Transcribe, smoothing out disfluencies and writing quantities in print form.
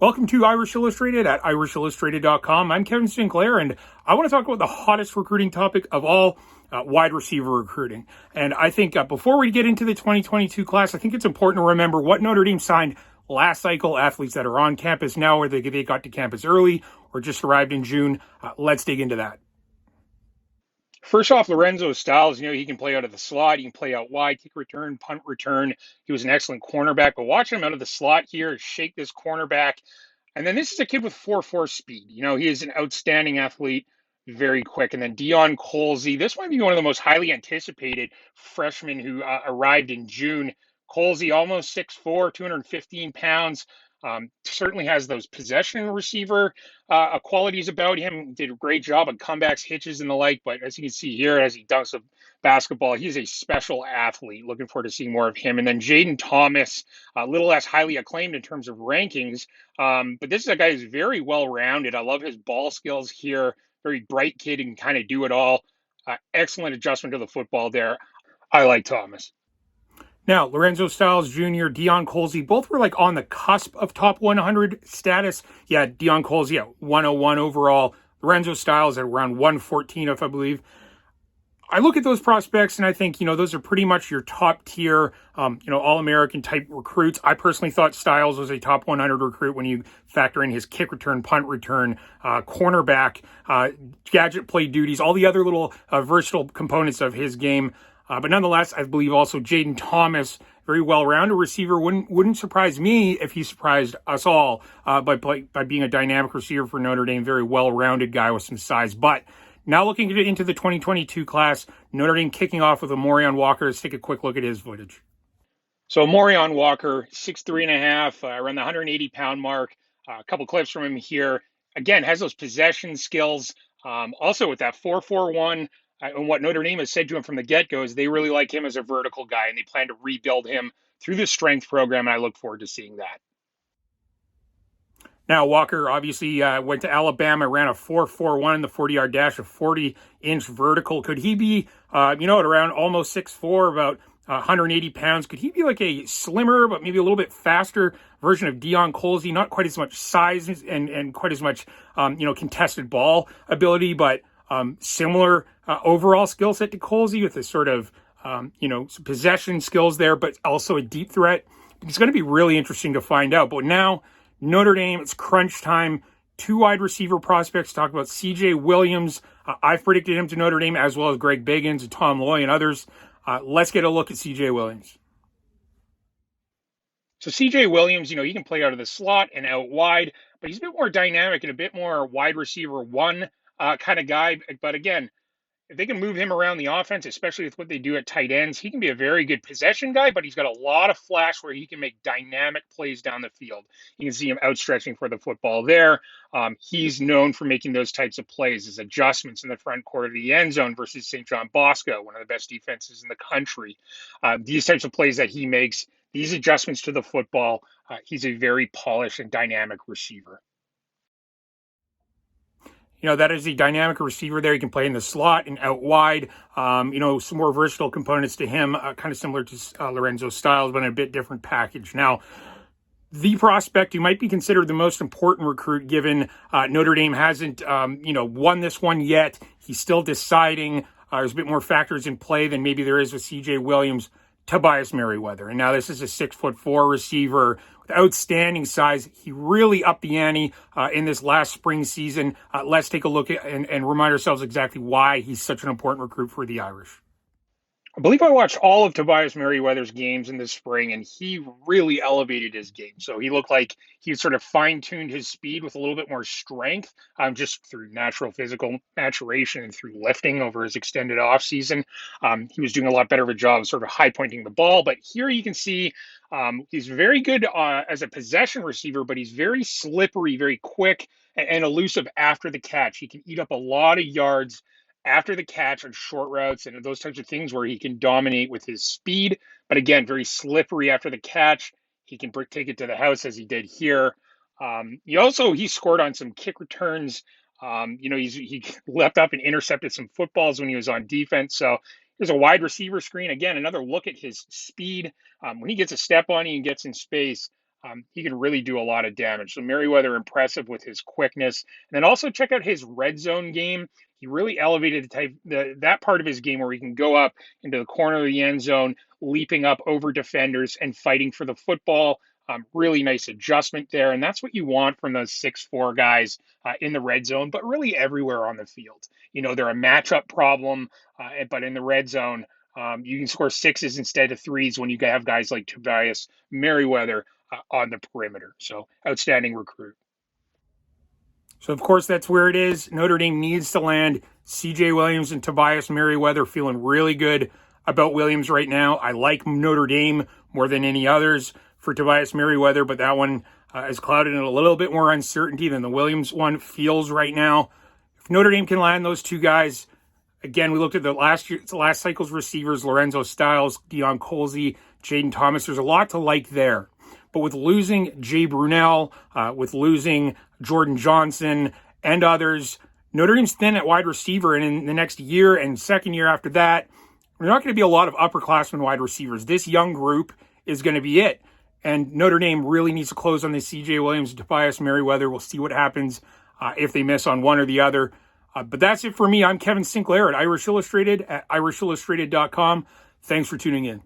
Welcome to Irish Illustrated at irishillustrated.com. I'm Kevin Sinclair, and I want to talk about the hottest recruiting topic of all, wide receiver recruiting. And I think before we get into the 2022 class, I think it's important to remember what Notre Dame signed last cycle, athletes that are on campus now, or they got to campus early or just arrived in June. Let's dig into that. First off, Lorenzo Styles, he can play out of the slot. He can play out wide, kick return, punt return. He was an excellent cornerback. But watch him out of the slot here, shake this cornerback. And then this is a kid with 4.4 speed. He is an outstanding athlete, very quick. And then Dion Colsey, this might be one of the most highly anticipated freshmen who arrived in June. Colsey, almost 6'4", 215 pounds. Certainly has those possession receiver qualities about him. Did a great job on comebacks, hitches, and the like. But as you can see here, as he dunks a basketball, he's a special athlete. Looking forward to seeing more of him. And then Jaden Thomas, a little less highly acclaimed in terms of rankings. But this is a guy who's very well-rounded. I love his ball skills here. Very bright kid and can kind of do it all. Excellent adjustment to the football there. I like Thomas. Now, Lorenzo Styles Jr., Dion Colsey, both were like on the cusp of top 100 status. Yeah, Dion Colsey at 101 overall. Lorenzo Styles at around 114, if I believe. I look at those prospects and I think, those are pretty much your top tier, All-American type recruits. I personally thought Styles was a top 100 recruit when you factor in his kick return, punt return, cornerback, gadget play duties, all the other little versatile components of his game. But nonetheless, I believe also Jaden Thomas, very well-rounded receiver, wouldn't surprise me if he surprised us all by being a dynamic receiver for Notre Dame, very well-rounded guy with some size. But now looking into the 2022 class, Notre Dame kicking off with a Morion Walker. Let's take a quick look at his footage. So Morion Walker, 6'3.5", around the 180-pound mark. A couple clips from him here. Again, has those possession skills. Also with that 4.41, and what Notre Dame has said to him from the get-go is they really like him as a vertical guy, and they plan to rebuild him through the strength program, and I look forward to seeing that. Now, Walker obviously went to Alabama, ran a 4.41 in the 40-yard dash, a 40-inch vertical. Could he be, at around almost 6'4", about 180 pounds? Could he be like a slimmer, but maybe a little bit faster version of Dion Colsey? Not quite as much size and quite as much, contested ball ability, but similar overall skill set to Colsey with this sort of, possession skills there, but also a deep threat. It's going to be really interesting to find out. But now, Notre Dame, it's crunch time. 2 wide receiver prospects. Talk about C.J. Williams. I've predicted him to Notre Dame, as well as Greg Biggins and Tom Loy and others. Let's get a look at C.J. Williams. So C.J. Williams, he can play out of the slot and out wide, but he's a bit more dynamic and a bit more wide receiver one kind of guy. But again, if they can move him around the offense, especially with what they do at tight ends, he can be a very good possession guy, but he's got a lot of flash where he can make dynamic plays down the field. You can see him outstretching for the football there. He's known for making those types of plays, as adjustments in the front court of the end zone versus St. John Bosco, one of the best defenses in the country. These types of plays that he makes, these adjustments to the football, he's a very polished and dynamic receiver. That is a dynamic receiver there. He can play in the slot and out wide. Some more versatile components to him, kind of similar to Lorenzo Styles, but in a bit different package. Now, the prospect who might be considered the most important recruit, given Notre Dame hasn't, won this one yet. He's still deciding. There's a bit more factors in play than maybe there is with C.J. Williams. Tobias Merriweather. And now this is a 6'4" receiver with outstanding size. He really upped the ante in this last spring season. Let's take a look at and remind ourselves exactly why he's such an important recruit for the Irish. I believe I watched all of Tobias Merriweather's games in the spring, and he really elevated his game. So he looked like he sort of fine-tuned his speed with a little bit more strength, just through natural physical maturation and through lifting over his extended offseason. He was doing a lot better of a job of sort of high-pointing the ball. But here you can see he's very good as a possession receiver, but he's very slippery, very quick, and elusive after the catch. He can eat up a lot of yards after the catch on short routes and those types of things where he can dominate with his speed, but again, very slippery after the catch. He can take it to the house as he did here. He scored on some kick returns. He leapt up and intercepted some footballs when he was on defense. So there's a wide receiver screen. Again, another look at his speed. When he gets a step on you and gets in space, he can really do a lot of damage. So Merriweather impressive with his quickness, and then also check out his red zone game. He really elevated that part of his game where he can go up into the corner of the end zone, leaping up over defenders and fighting for the football. Really nice adjustment there, and that's what you want from those 6'4" guys in the red zone, but really everywhere on the field. They're a matchup problem, but in the red zone, you can score sixes instead of threes when you have guys like Tobias Merriweather on the perimeter. So outstanding recruit. So, of course, that's where it is. Notre Dame needs to land CJ Williams and Tobias Merriweather. Feeling really good about Williams right now. I like Notre Dame more than any others for Tobias Merriweather, but that one is clouded in a little bit more uncertainty than the Williams one feels right now. If Notre Dame can land those two guys, again, we looked at the last cycle's receivers, Lorenzo Styles, Deion Colzie, Jaden Thomas. There's a lot to like there. But with losing Jay Brunel, with losing Jordan Johnson and others, Notre Dame's thin at wide receiver. And in the next year and second year after that, there's not going to be a lot of upperclassmen wide receivers. This young group is going to be it. And Notre Dame really needs to close on the CJ Williams and Tobias Merriweather. We'll see what happens if they miss on one or the other. But that's it for me. I'm Kevin Sinclair at Irish Illustrated at irishillustrated.com. Thanks for tuning in.